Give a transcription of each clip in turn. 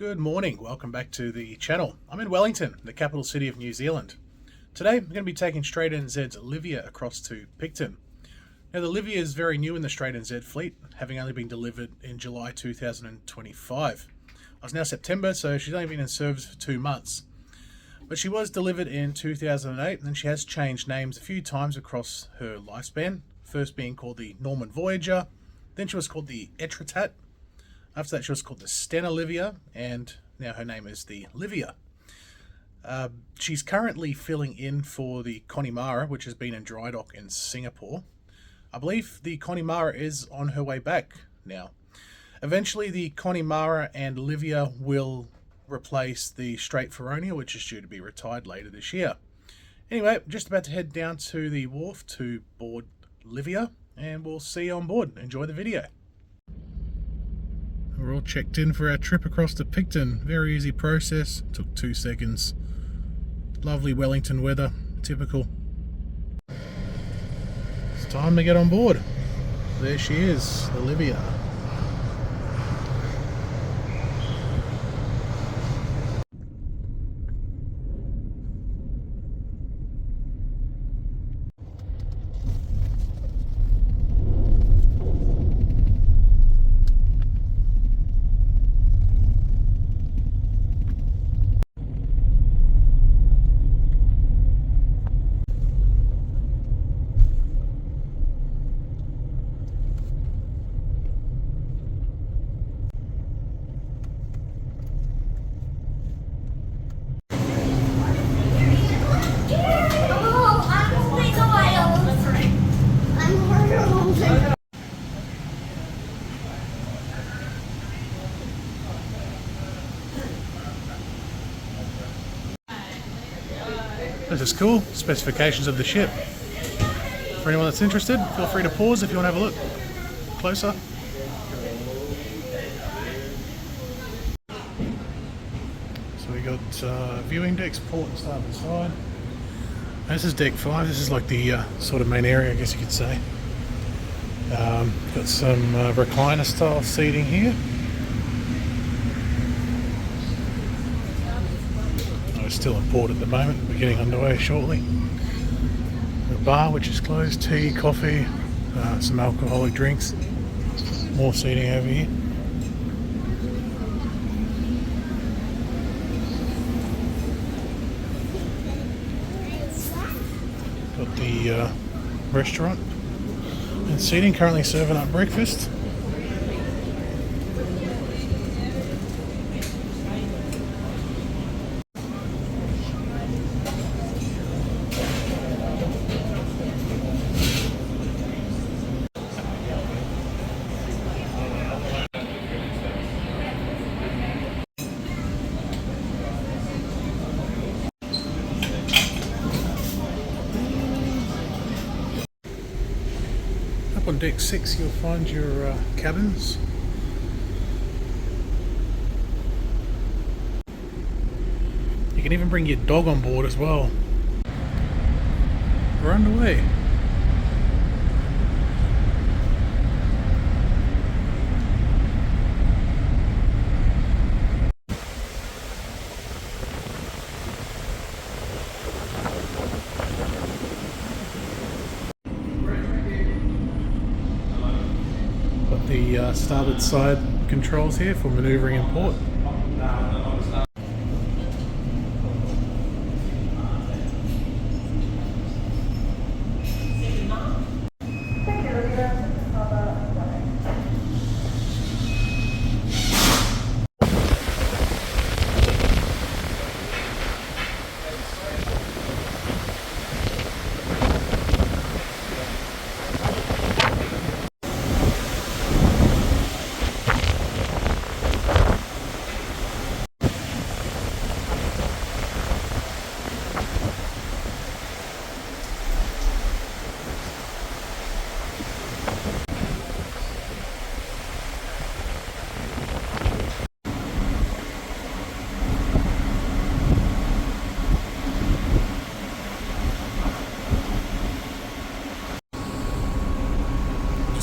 Good morning, welcome back to the channel. I'm in Wellington, the capital city of New Zealand. Today I'm going to be taking Strait NZ's Livia across to Picton. Now the Livia is very new in the Strait NZ fleet, having only been delivered in July 2025. It's now September, so she's only been in service for 2 months. But she was delivered in 2008 and she has changed names a few times across her lifespan. First being called the Norman Voyager, then she was called the Etretat. After that she was called the Stena Livia, and now her name is the Livia. She's currently filling in for the Connemara, which has been in dry dock in Singapore. I believe the Connemara is on her way back now. Eventually the Connemara and Livia will replace the Strait Feronia, which is due to be retired later this year. Anyway, just about to head down to the wharf to board Livia, and we'll see you on board. Enjoy the video. We're all checked in for our trip across to Picton. Very easy process, took 2 seconds. Lovely Wellington weather, typical. It's time to get on board. There she is, the Livia. This is cool. Specifications of the ship. For anyone that's interested, feel free to pause if you want to have a look closer. So we got viewing decks, port and starboard side. This is deck 5. This is like the sort of main area, I guess you could say. Got some recliner style seating here. Still in port at the moment, we're getting underway shortly. A bar which is closed, tea, coffee, some alcoholic drinks, more seating over here. Got the restaurant and seating, currently serving up breakfast. Up on deck 6 you'll find your cabins. You can even bring your dog on board as well. We're underway. The starboard side controls here for manoeuvring in port.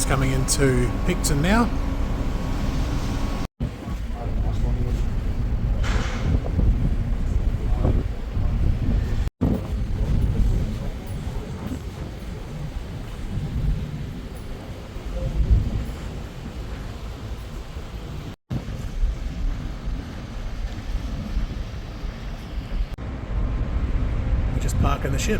Coming into Picton now. parking the ship.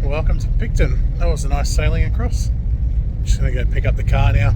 Welcome to Picton. That was a nice sailing across. Just going to go pick up the car now.